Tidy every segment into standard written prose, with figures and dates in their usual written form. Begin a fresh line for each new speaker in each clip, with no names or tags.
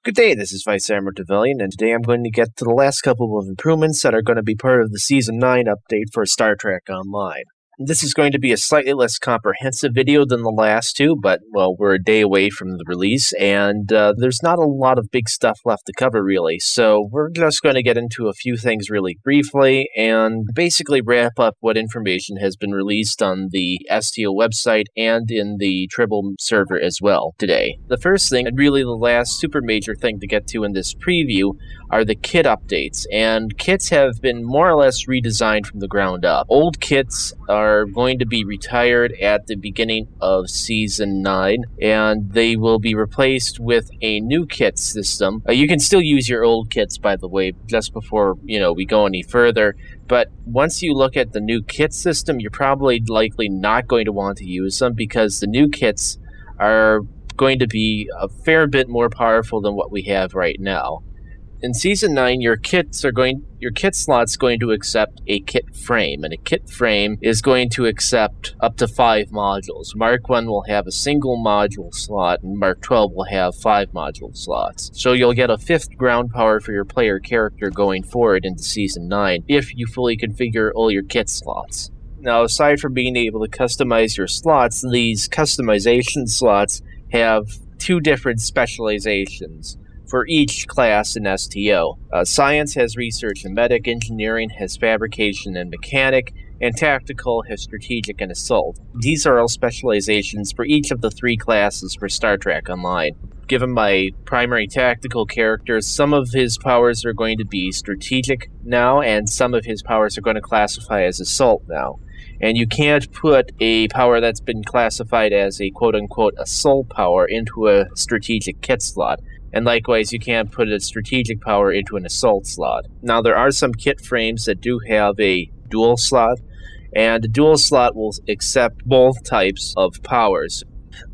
Good day, this is Vice Admiral Devillion, and today I'm going to get to the last couple of improvements that are going to be part of the Season 9 update for Star Trek Online. This is going to be a slightly less comprehensive video than the last two, but, well, we're a day away from the release, and there's not a lot of big stuff left to cover, really, so we're just going to get into a few things really briefly, and basically wrap up what information has been released on the STO website and in the Tribble server as well today. The first thing, and really the last super major thing to get to in this preview, are the kit updates, and kits have been more or less redesigned from the ground up. Old kits are going to be retired at the beginning of Season 9, and they will be replaced with a new kit system. You can still use your old kits, by the way, just before, we go any further, but once you look at the new kit system, you're probably likely not going to want to use them, because the new kits are going to be a fair bit more powerful than what we have right now. In Season 9, your kit slot's going to accept a kit frame, and a kit frame is going to accept up to 5 modules. Mark 1 will have a single module slot, and Mark 12 will have 5 module slots. So you'll get a 5th ground power for your player character going forward into Season 9, if you fully configure all your kit slots. Now, aside from being able to customize your slots, these customization slots have 2 different specializations for each class in STO. Science has research and medic, engineering has fabrication and mechanic, and tactical has strategic and assault. These are all specializations for each of the 3 classes for Star Trek Online. Given my primary tactical character, some of his powers are going to be strategic now, and some of his powers are going to classify as assault now. And you can't put a power that's been classified as a quote-unquote assault power into a strategic kit slot. And likewise, you can't put a strategic power into an assault slot. Now, there are some kit frames that do have a dual slot, and a dual slot will accept both types of powers.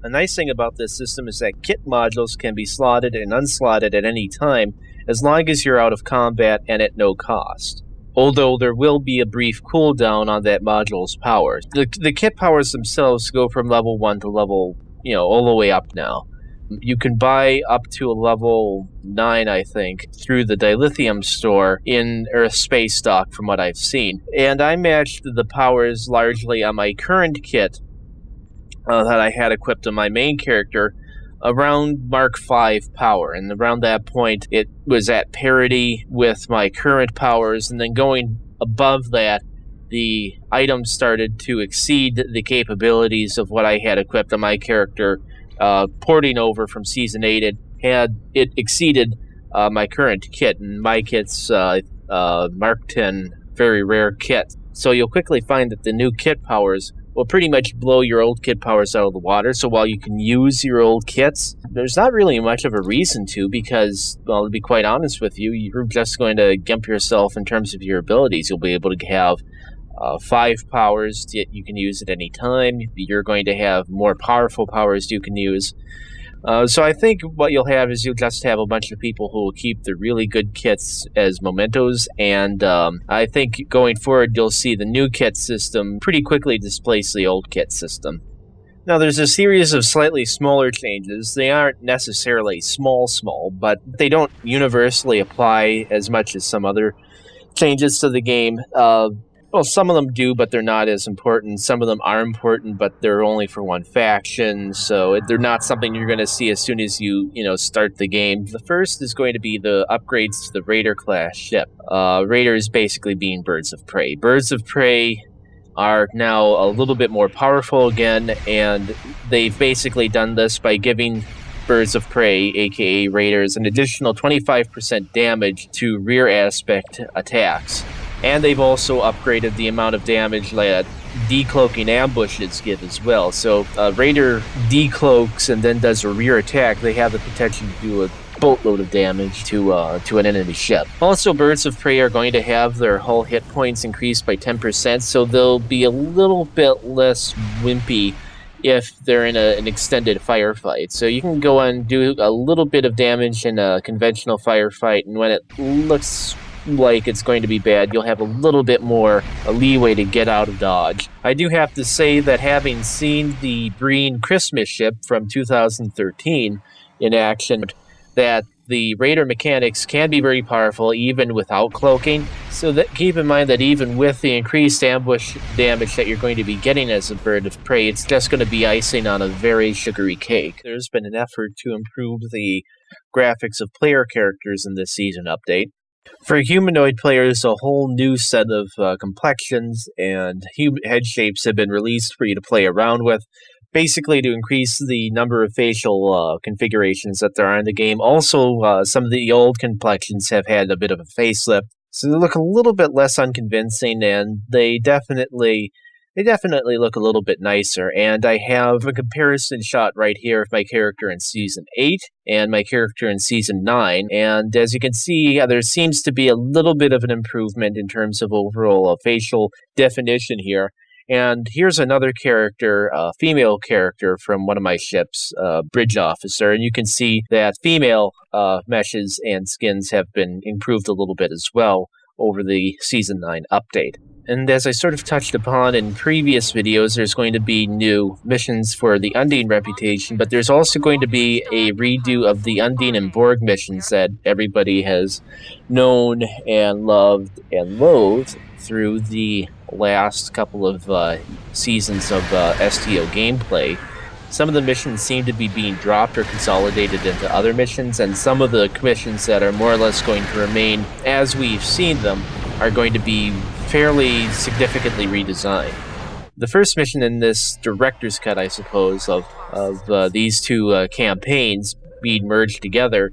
The nice thing about this system is that kit modules can be slotted and unslotted at any time, as long as you're out of combat and at no cost. Although there will be a brief cooldown on that module's power. The kit powers themselves go from level 1 to level, all the way up now. You can buy up to a level 9, I think, through the dilithium store in Earth Space Dock, from what I've seen. And I matched the powers largely on my current kit that I had equipped on my main character around Mark 5 power. And around that point, it was at parity with my current powers, and then going above that, the items started to exceed the capabilities of what I had equipped on my character. Porting over from Season 8, it exceeded my current kit, and my kit's Mark 10 very rare kit. So you'll quickly find that the new kit powers will pretty much blow your old kit powers out of the water. So while you can use your old kits, there's not really much of a reason to, because, well, to be quite honest with you, you're just going to gimp yourself in terms of your abilities. You'll be able to have 5 powers that you can use at any time. You're going to have more powerful powers you can use. So I think what you'll have is you'll just have a bunch of people who will keep the really good kits as mementos, and I think going forward you'll see the new kit system pretty quickly displace the old kit system. Now, there's a series of slightly smaller changes. They aren't necessarily small, but they don't universally apply as much as some other changes to the game. Well, some of them do, but they're not as important. Some of them are important, but they're only for one faction, so they're not something you're going to see as soon as you start the game. The first is going to be the upgrades to the Raider-class ship. Raiders basically being birds of prey. Birds of prey are now a little bit more powerful again, and they've basically done this by giving birds of prey, aka Raiders, an additional 25% damage to rear aspect attacks. And they've also upgraded the amount of damage that decloaking ambushes give as well. So Raider decloaks and then does a rear attack. They have the potential to do a boatload of damage to an enemy ship. Also, birds of prey are going to have their hull hit points increased by 10%, so they'll be a little bit less wimpy if they're in an extended firefight. So you can go and do a little bit of damage in a conventional firefight, and when it looks like it's going to be bad, you'll have a little bit more leeway to get out of dodge. I do have to say that having seen the Breen Christmas ship from 2013 in action, that The Raider mechanics can be very powerful even without cloaking, so that keep in mind that even with the increased ambush damage that you're going to be getting as a bird of prey, it's just going to be icing on a very sugary cake. There's been an effort to improve the graphics of player characters in this season update. For humanoid players, a whole new set of complexions and head shapes have been released for you to play around with, basically to increase the number of facial configurations that there are in the game. Also, some of the old complexions have had a bit of a facelift, so they look a little bit less unconvincing, and they definitely look a little bit nicer. And I have a comparison shot right here of my character in Season 8 and my character in Season 9. And as you can see, there seems to be a little bit of an improvement in terms of overall facial definition here. And here's another character, a female character from one of my ships, Bridge Officer. And you can see that female meshes and skins have been improved a little bit as well over the Season 9 update. And as I sort of touched upon in previous videos, there's going to be new missions for the Undine reputation, but there's also going to be a redo of the Undine and Borg missions that everybody has known and loved and loathed through the last couple of seasons of STO gameplay. Some of the missions seem to be being dropped or consolidated into other missions, and some of the missions that are more or less going to remain as we've seen them are going to be fairly significantly redesigned. The first mission in this director's cut, I suppose, of these two campaigns being merged together,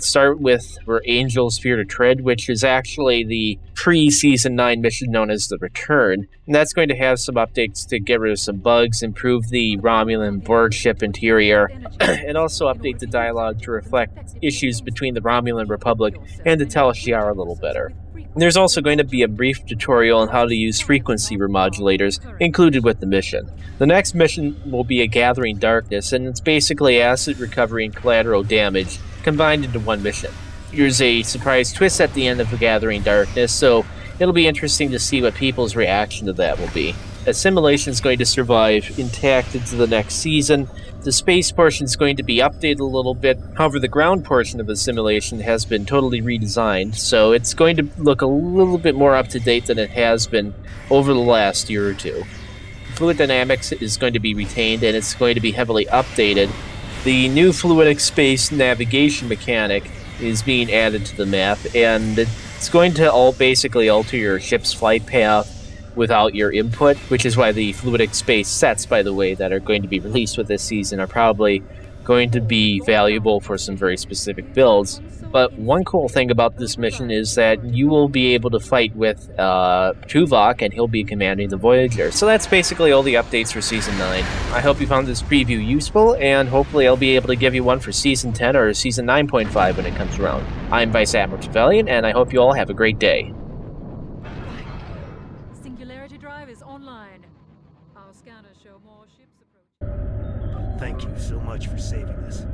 start with where Angels Fear to Tread, which is actually the pre-Season 9 mission known as The Return. And that's going to have some updates to get rid of some bugs, improve the Romulan Borg ship interior, and also update the dialogue to reflect issues between the Romulan Republic and the Tal Shiar a little better. There's also going to be a brief tutorial on how to use frequency remodulators included with the mission. The next mission will be a Gathering Darkness, and it's basically acid recovery and collateral damage combined into one mission. There's a surprise twist at the end of the Gathering Darkness, so it'll be interesting to see what people's reaction to that will be. Assimilation is going to survive intact into the next season. The space portion is going to be updated a little bit. However, the ground portion of Assimilation has been totally redesigned, so it's going to look a little bit more up to date than it has been over the last year or two. Fluid dynamics is going to be retained, and it's going to be heavily updated. The new fluidic space navigation mechanic is being added to the map, and it's going to basically alter your ship's flight path without your input, which is why the fluidic space sets, by the way, that are going to be released with this season are probably going to be valuable for some very specific builds. But one cool thing about this mission is that you will be able to fight with Tuvok, and he'll be commanding the Voyager. So that's basically all the updates for Season 9. I hope you found this preview useful, and hopefully I'll be able to give you one for Season 10 or Season 9.5 when it comes around. I'm Vice Admiral Trevelyan, and I hope you all have a great day.
Is online. Our scanners show more ships approaching.
Thank you so much for saving us.